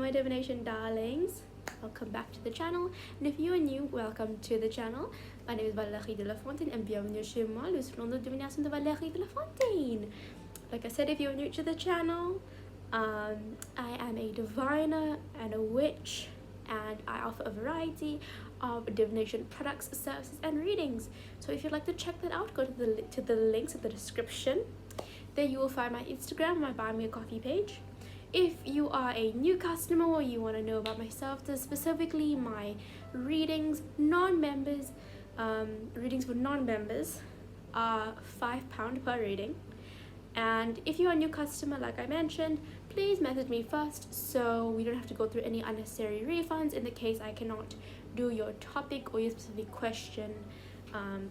my divination darlings, welcome back to the channel, and if you are new, welcome to the channel. My name is VdLF and bienvenue chez moi, le salon de divination de VdLF. Like I said, if you're new to the channel, I am a diviner and a witch, and I offer a variety of divination products, services, and readings. So if you'd like to check that out, go to the links in the description. There you will find my Instagram, my Buy Me a Coffee page. If you are a new customer or you want to know about myself, specifically my readings, readings for non-members are £5 per reading. And if you're a new customer, like I mentioned, please message me first so we don't have to go through any unnecessary refunds in the case I cannot do your topic or your specific question.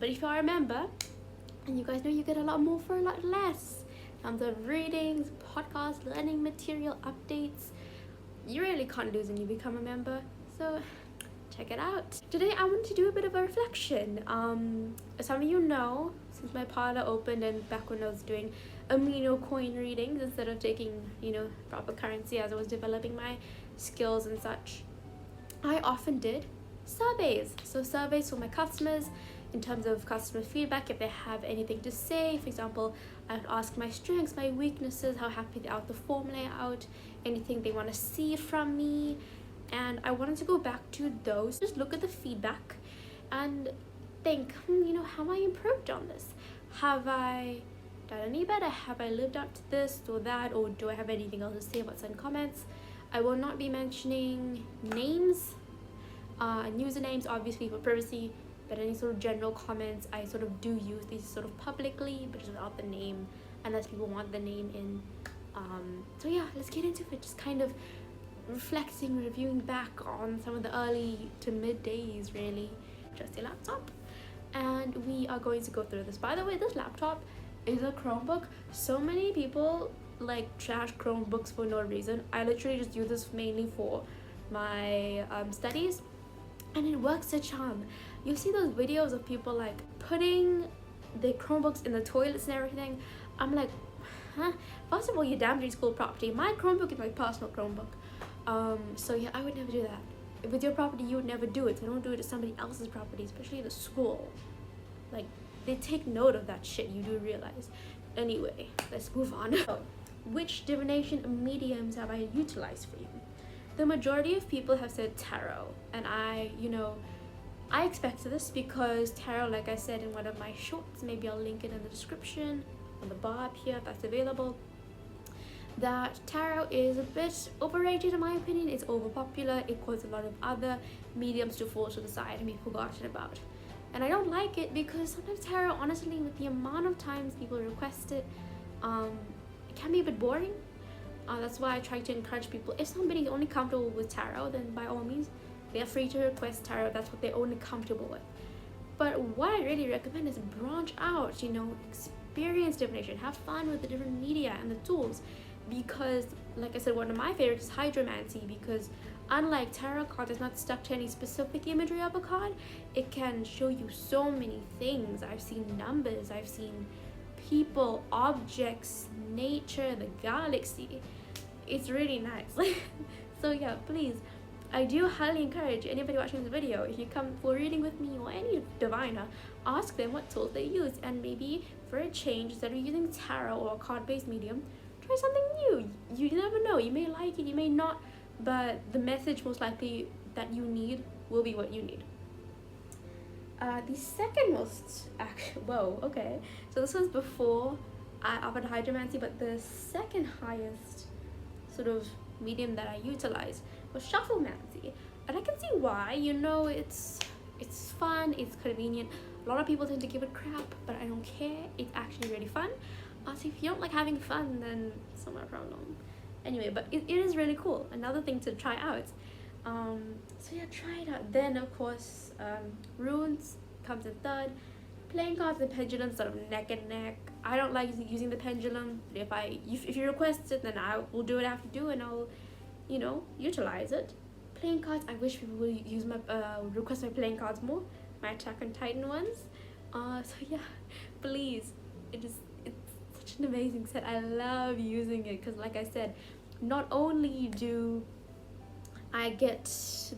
But if you are a member, and you guys know you get a lot more for a lot less. In terms of readings, podcasts, learning material, updates, you really can't lose when you become a member. So check it out. Today I want to do a bit of a reflection. As some of you know, since my parlor opened and back when I was doing amino coin readings instead of taking, proper currency as I was developing my skills and such, I often did surveys. So surveys for my customers in terms of customer feedback, if they have anything to say. For example, I would ask my strengths, my weaknesses, how happy they are with the form layout, anything they want to see from me. And I wanted to go back to those, just look at the feedback and think, have I improved on this? Have I done any better? Have I lived up to this or that? Or do I have anything else to say about certain comments? I will not be mentioning names and usernames, obviously for privacy, but any sort of general comments, I sort of do use these sort of publicly, but just without the name, unless people want the name in. So yeah, let's get into it. Just kind of reflecting, reviewing back on some of the early to mid days, really. Just a laptop, and we are going to go through this. By the way, this laptop is a Chromebook. So many people trash Chromebooks for no reason. I literally just use this mainly for my studies, and it works a charm. You see those videos of people putting their Chromebooks in the toilets and everything. I'm like, huh? First of all, you're damaging school property. My Chromebook is my personal Chromebook. So yeah, I would never do that. With your property, you would never do it. So don't do it to somebody else's property, especially the school. They take note of that shit, you do realize. Anyway, let's move on. Which divination mediums have I utilized for you? The majority of people have said tarot, and I expected this because tarot, like I said in one of my shorts, maybe I'll link it in the description on the bar up here if that's available, that tarot is a bit overrated in my opinion. It's overpopular. It caused a lot of other mediums to fall to the side and be forgotten about. And I don't like it because sometimes tarot, honestly, with the amount of times people request it, it can be a bit boring. That's why I try to encourage people, if somebody's only comfortable with tarot, then by all means, they are free to request tarot. That's what they're only comfortable with. But what I really recommend is branch out, experience divination, have fun with the different media and the tools. Because, like I said, one of my favorites is hydromancy, because unlike tarot cards, it's not stuck to any specific imagery of a card. It can show you so many things. I've seen numbers, I've seen people, objects, nature, the galaxy. It's really nice. So yeah, please, I do highly encourage anybody watching this video, if you come for a reading with me or any diviner, ask them what tools they use, and maybe for a change, instead of using tarot or a card-based medium, try something new. You never know, you may like it, you may not, but the message most likely that you need will be what you need. The second most so this was before I offered hydromancy, but the second highest sort of medium that I utilized was shufflemancy, and I can see why. It's fun, it's convenient. A lot of people tend to give it crap, but I don't care. It's actually really fun. So if you don't like having fun, then it's not my problem. Anyway, but it is really cool. Another thing to try out. So yeah, try it out. Then of course, runes comes in third. Playing cards and pendulum sort of neck and neck. I don't like using the pendulum. If you request it, then I will do what I have to do, and I'll utilize it. Playing cards, I wish people would use my request my playing cards more, my Attack on Titan ones. So yeah, please, it's such an amazing set. I love using it because, like I said, not only do I get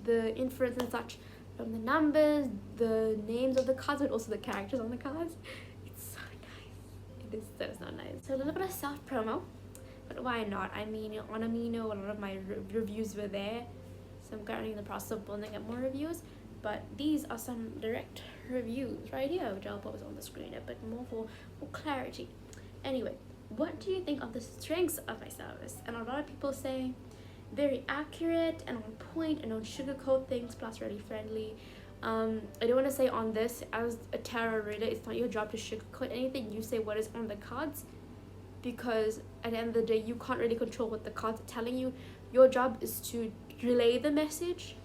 the inference and such from the numbers, the names of the cards, but also the characters on the cards. It's so nice. It is so nice. So a little bit of self promo, but why not? I mean, on Amino, a lot of my reviews were there, so I'm currently in the process of building up more reviews. But these are some direct reviews right here, which I'll post on the screen a bit more for clarity. Anyway, what do you think of the strengths of my service? And a lot of people say very accurate and on point and don't sugarcoat things, plus really friendly. I don't want to say on this, as a tarot reader, it's not your job to sugarcoat anything. You say what is on the cards, because at the end of the day, you can't really control what the cards are telling you. Your job is to relay the message.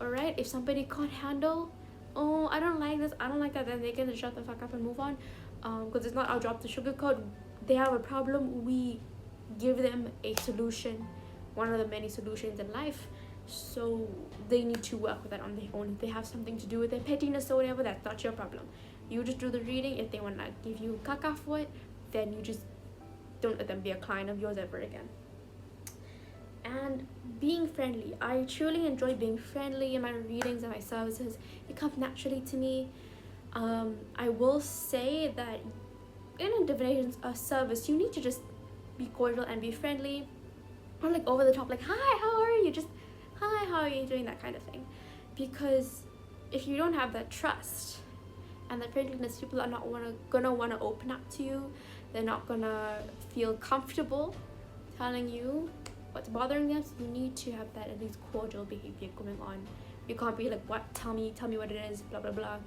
Alright, if somebody can't handle, oh, I don't like this, I don't like that, then they can just shut the fuck up and move on. Because it's not our job to sugarcoat. They have a problem, we give them a solution, one of the many solutions in life. So they need to work with that on their own. If they have something to do with their pettiness or whatever, that's not your problem. You just do the reading. If they want to give you caca for it, then you just don't let them be a client of yours ever again. And being friendly, I truly enjoy being friendly in my readings and my services. It comes naturally to me. I will say that in a divination service, you need to just be cordial and be friendly, or like over the top, like hi, how are you, just hi, how are you doing, that kind of thing. Because if you don't have that trust and that friendliness, people are not gonna want to open up to you. They're not gonna feel comfortable telling you what's bothering them. So you need to have that at least cordial behavior going on. You can't be like, what, tell me what it is, blah blah blah.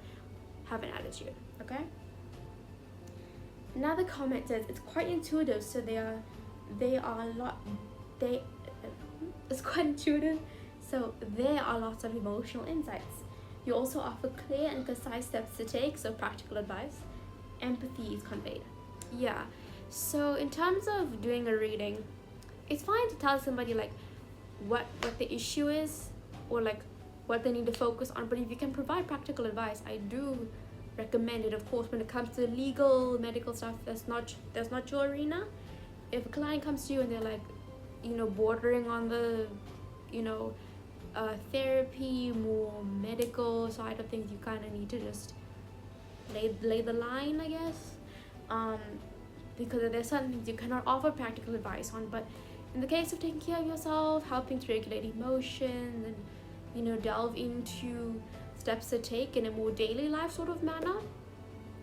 Have an attitude, okay? Another comment says it's quite intuitive, so it's quite intuitive, so there are lots of emotional insights. You also offer clear and concise steps to take, so practical advice. Empathy is conveyed. Yeah, so in terms of doing a reading, it's fine to tell somebody like what the issue is, or like what they need to focus on, but if you can provide practical advice, I do recommend it. Of course, when it comes to legal, medical stuff, that's not your arena. If a client comes to you and they're like, bordering on the, therapy, more medical side of things, you kind of need to just lay the line, I guess, because there's certain things you cannot offer practical advice on. But in the case of taking care of yourself, helping to regulate emotions, and delve into steps to take in a more daily life sort of manner,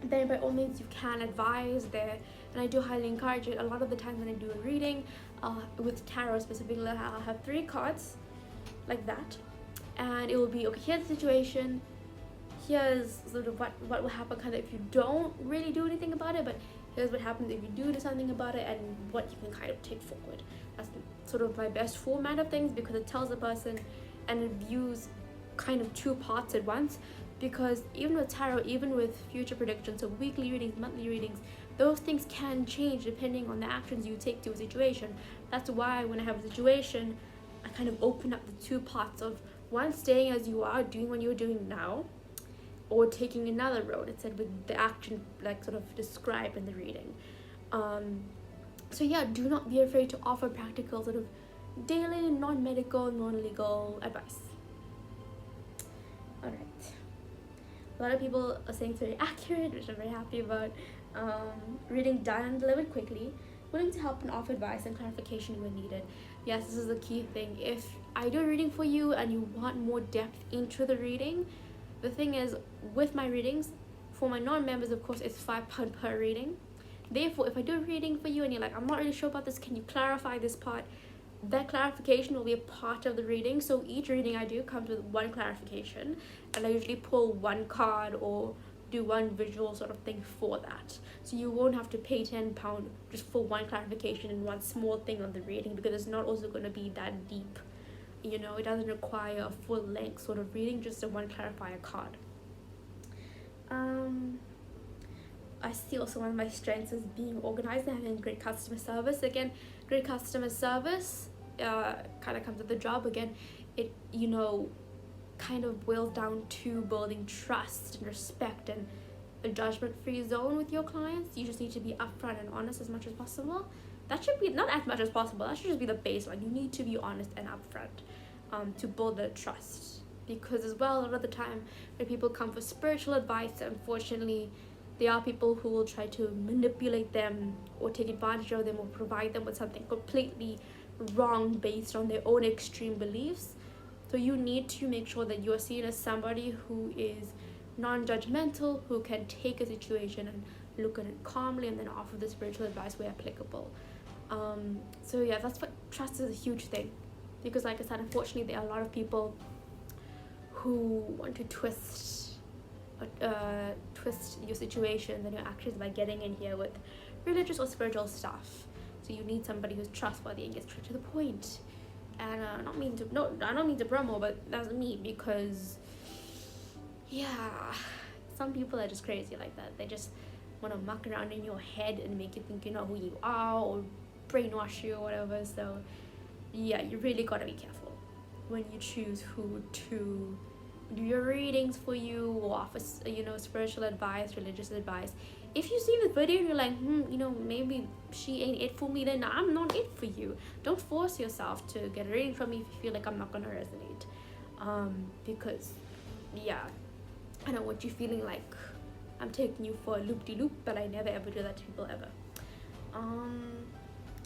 then by all means you can advise there. And I do highly encourage it. A lot of the time when I do a reading, with tarot specifically, I'll have 3 cards like that, and it will be, okay, here's the situation, here's sort of what will happen kind of if you don't really do anything about it, but here's what happens if you do something about it, and what you can kind of take forward. That's sort of my best format of things, because it tells the person and it views kind of 2 parts at once. Because even with tarot, even with future predictions, so weekly readings, monthly readings, those things can change depending on the actions you take to a situation. That's why when I have a situation, I kind of open up the 2 parts of one, staying as you are, doing what you're doing now, or taking another road. It said with the action like sort of described in the reading. So yeah, do not be afraid to offer practical sort of daily, non-medical, non-legal advice. Alright. A lot of people are saying it's very accurate, which I'm very happy about. Reading done and delivered quickly, willing to help and offer advice and clarification when needed. Yes, this is the key thing. If I do a reading for you and you want more depth into the reading, the thing is, with my readings, for my non-members, of course, it's £5 per reading. Therefore, if I do a reading for you and you're like, I'm not really sure about this, can you clarify this part? That clarification will be a part of the reading. So each reading I do comes with 1 clarification, and I usually pull 1 card or do 1 visual sort of thing for that. So you won't have to pay £10 just for 1 clarification and 1 small thing on the reading, because it's not also going to be that deep. It doesn't require a full length sort of reading, just a 1 clarifier card. I see also one of my strengths is being organized and having great customer service. Again, great customer service kind of comes with the job. Again, it kind of boils down to building trust and respect and a judgment-free zone with your clients. You just need to be upfront and honest as much as possible. That should be, not as much as possible, that should just be the baseline. You need to be honest and upfront. to build their trust. Because as well, a lot of the time when people come for spiritual advice, unfortunately, there are people who will try to manipulate them or take advantage of them or provide them with something completely wrong based on their own extreme beliefs. So you need to make sure that you're seen as somebody who is non-judgmental, who can take a situation and look at it calmly and then offer the spiritual advice where applicable. So yeah, that's what trust is a huge thing. Because like I said, unfortunately, there are a lot of people who want to twist your situations and your actions by getting in here with religious or spiritual stuff. So you need somebody who's trustworthy and gets straight to the point. And I don't mean to promo, but that's me, because yeah, some people are just crazy like that. They just want to muck around in your head and make you think you know who you are, or brainwash you or whatever. So yeah, you really gotta be careful when you choose who to do your readings for you or offer, spiritual advice, religious advice. If you see the video and you're like, maybe she ain't it for me, then I'm not it for you. Don't force yourself to get a reading from me if you feel like I'm not gonna resonate. Because yeah, I don't want you feeling like I'm taking you for a loop-de-loop, but I never ever do that to people ever.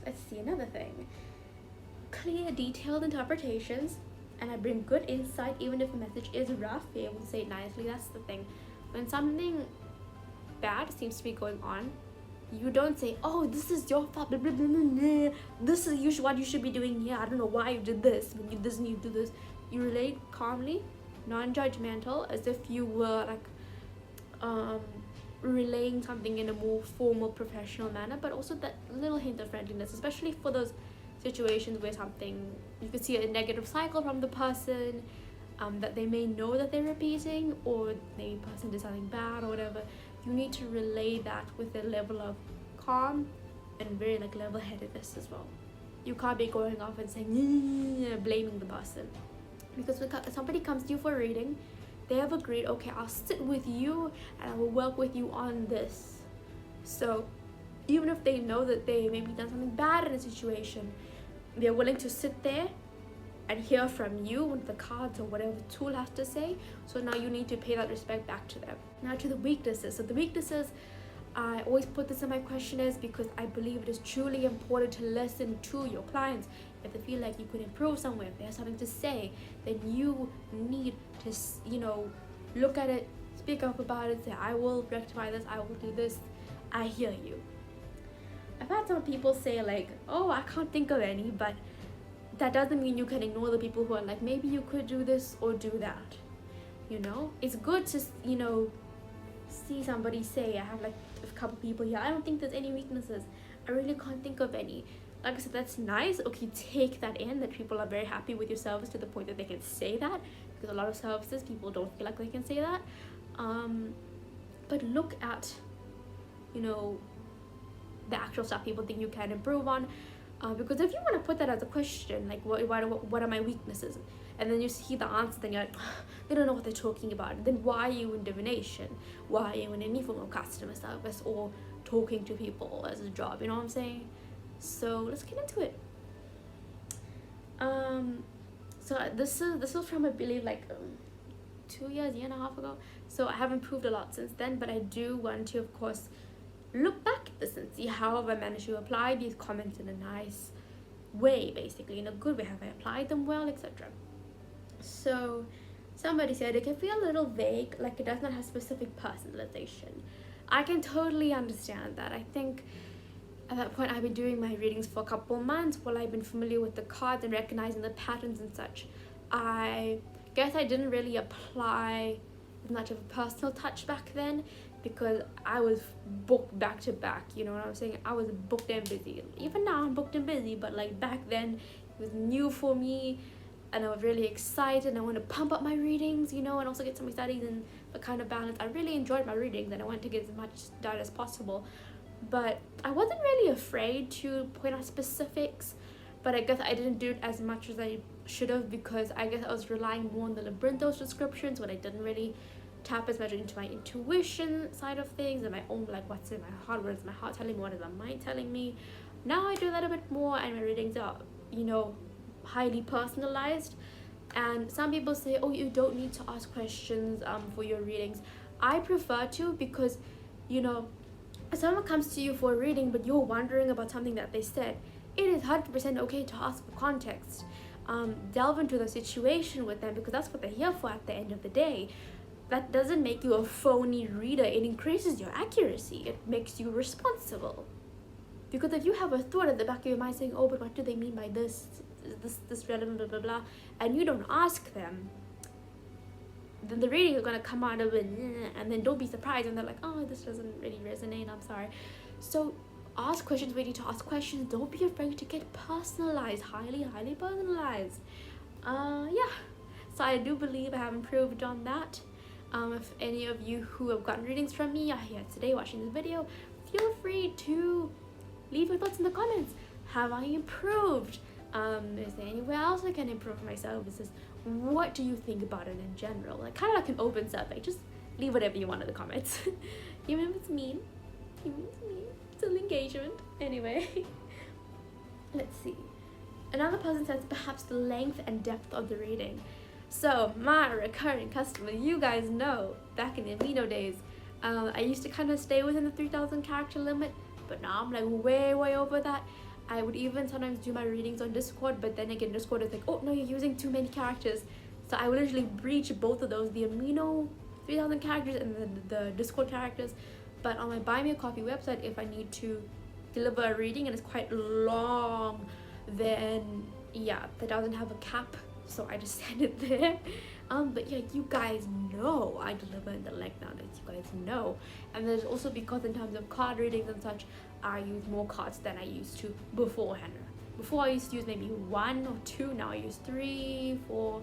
Let's see, another thing. Clear, detailed interpretations, and I bring good insight even if the message is rough. Be able to say it nicely. That's the thing. When something bad seems to be going on, you don't say, oh, this is your fault, blah, blah, blah, blah, blah. This is what you should be doing here. I don't know why you did this. When you did this and you do this. You relate calmly, non-judgmental, as if you were like relaying something in a more formal, professional manner, but also that little hint of friendliness, especially for those situations where you could see a negative cycle from the person, that they may know that they're repeating, or the person did something bad or whatever. You need to relay that with a level of calm and very like level-headedness as well. You can't be going off and saying blaming the person, because when somebody comes to you for a reading, they have agreed, okay, I'll sit with you and I will work with you on this. So even if they know that they maybe done something bad in a situation, they're willing to sit there and hear from you with the cards or whatever the tool has to say. So now you need to pay that respect back to them. Now to the weaknesses. So the weaknesses, I always put this in my questionnaires because I believe it is truly important to listen to your clients. If they feel like you could improve somewhere, if they have something to say, then you need to, look at it, speak up about it, say, I will rectify this, I will do this, I hear you. I've had some people say like, oh, I can't think of any, but that doesn't mean you can ignore the people who are like, maybe you could do this or do that. It's good to, see somebody say, I have like a couple people here, I don't think there's any weaknesses, I really can't think of any. Like I said, that's nice. Okay, take that in, that people are very happy with your service to the point that they can say that, because a lot of services, people don't feel like they can say that. But look at, the actual stuff people think you can improve on. Because if you want to put that as a question, like what are my weaknesses, and then you see the answer, then you're like, they don't know what they're talking about. Then why are you in divination? Why are you in any form of customer service or talking to people as a job? You know what I'm saying? So let's get into it. So this was from, I believe, like 2 years, year and a half ago. So I have improved a lot since then, but I do want to, of course, look back at this and see how have I managed to apply these comments in a nice way, basically in a good way. Have I applied them well, etc. So somebody said it can feel a little vague, like it does not have specific personalization. I can totally understand that. I think at that point I've been doing my readings for a couple months. While I've been familiar with the cards and recognizing the patterns and such, I guess I didn't really apply much of a personal touch back then, because I was booked back to back, you know what I'm saying? I was booked and busy. Even now I'm booked and busy, but like back then it was new for me and I was really excited and I wanted to pump up my readings, and also get some studies and the kind of balance. I really enjoyed my readings and I wanted to get as much done as possible. But I wasn't really afraid to point out specifics, but I guess I didn't do it as much as I should have, because I guess I was relying more on the Labyrintho's descriptions when I didn't really tap as much into my intuition side of things and my own, like, what's in my heart, what is my heart telling me, what is my mind telling me. Now I do that a bit more, and my readings are, highly personalized. And some people say, oh, you don't need to ask questions for your readings. I prefer to, because, you know, if someone comes to you for a reading but you're wondering about something that they said, it is 100% okay to ask for context. Delve into the situation with them, because that's what they're here for at the end of the day. That doesn't make you a phony reader. It increases your accuracy. It makes you responsible. Because if you have a thought at the back of your mind saying, oh, but what do they mean by this relevant, blah, blah, blah, and you don't ask them, then the reading is going to come out of it, and then don't be surprised when they're like, oh, this doesn't really resonate, I'm sorry. So ask questions when you need to ask questions. Don't be afraid to get personalized, highly personalized. Yeah, so I do believe I have improved on that. If any of you who have gotten readings from me are here today watching this video, feel free to leave your thoughts in the comments. Have I improved? Is there anywhere else I can improve myself? Is this, what do you think about it in general? Like, kind of like an open survey. Just leave whatever you want in the comments. Even if it's mean. Still engagement. Anyway. Let's see. Another person says perhaps the length and depth of the reading. So, my recurring customer, you guys know, back in the Amino days, I used to kind of stay within the 3,000 character limit, but now I'm like way over that. I would even sometimes do my readings on Discord, but then again, Discord is like, oh no, you're using too many characters. So I would literally breach both of those, the Amino 3,000 characters and the Discord characters. But on my Buy Me a Coffee website, if I need to deliver a reading and it's quite long, then yeah, that doesn't have a cap, so I just send it there. But yeah, you guys know I deliver in the length nowadays, you guys know. And there's also, because in terms of card readings and such, I use more cards than I used to beforehand. Before I used to use maybe 1 or 2, now I use 3, 4,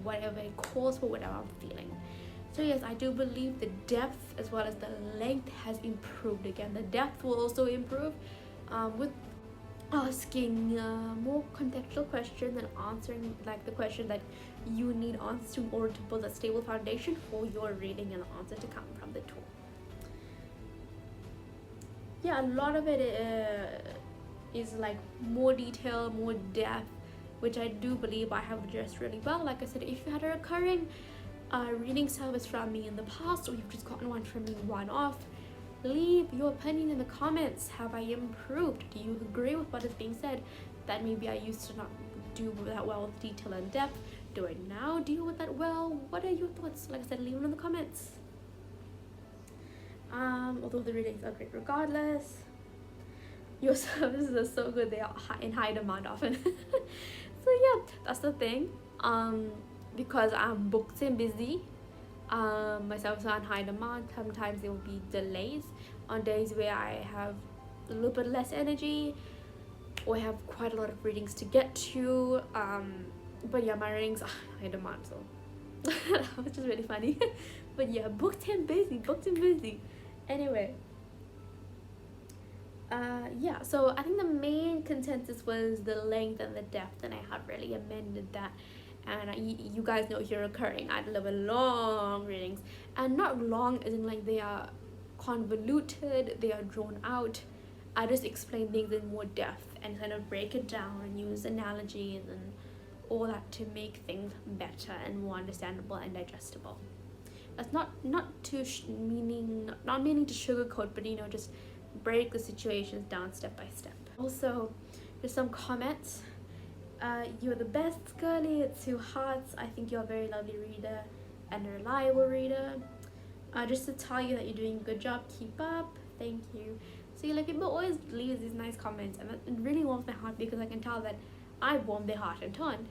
whatever it calls for, whatever I'm feeling. So yes, I do believe the depth as well as the length has improved again. The depth will also improve with asking more contextual questions and answering like the question that you need answers to in order to build a stable foundation for your reading and answer to come from the tool. Yeah, a lot of it is like more detail, more depth, which I do believe I have addressed really well. Like I said, if you had a recurring reading service from me in the past, or you've just gotten one from me one-off, leave your opinion in the comments. Have I improved? Do you agree with what is being said that maybe I used to not do that well with detail and depth? Do I now deal with that well? What are your thoughts? Like I said, leave them in the comments. Although the readings are great regardless, your services are so good, they are in high demand often. So yeah, that's the thing. Because I'm booked and busy, my services are in high demand. Sometimes there will be delays on days where I have a little bit less energy or I have quite a lot of readings to get to. But yeah, my readings are in high demand, so which is really funny. But yeah, booked and busy. Anyway, yeah, so I think the main consensus was the length and the depth, and I have really amended that. And you guys know, if you're recurring, I deliver long readings, and not long as in like they are convoluted, they are drawn out. I just explain things in more depth and kind of break it down and use analogies and all that to make things better and more understandable and digestible. That's not meaning to sugarcoat, but you know, just break the situations down step by step. Also, there's some comments. You're the best, girly. It's 2 hearts. I think you're a very lovely reader and a reliable reader. Just to tell you that you're doing a good job. Keep up. Thank you. So like, people always leave these nice comments, and it really warms my heart because I can tell that I warmed their heart in turn.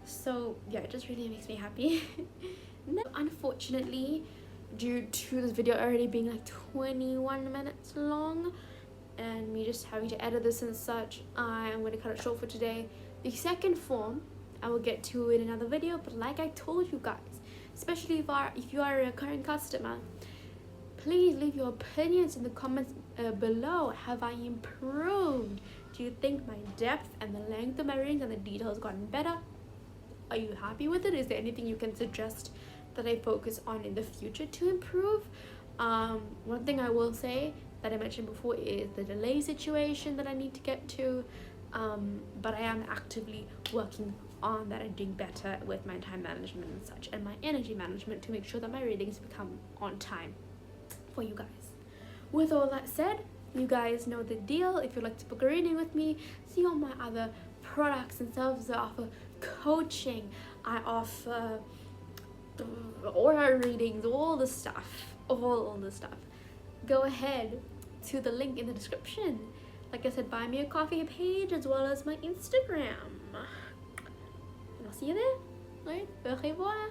So yeah, it just really makes me happy. Unfortunately, due to this video already being like 21 minutes long and me just having to edit this and such, I'm going to cut it short for today. The second form I will get to in another video, but like I told you guys, especially if you are a recurring customer, please leave your opinions in the comments below. Have I improved? Do you think my depth and the length of my readings and the details gotten better? Are you happy with it? Is there anything you can suggest that I focus on in the future to improve? One thing I will say that I mentioned before is the delay situation that I need to get to, but I am actively working that I'm doing better with my time management and such, and my energy management, to make sure that my readings become on time for you guys. With all that said, you guys know the deal. If you'd like to book a reading with me, see all my other products and services. I offer coaching, I offer aura readings, all the stuff, all the stuff. Go ahead to the link in the description. Like I said, buy me a coffee page as well as my Instagram. And I'll see you there. Right? Au revoir.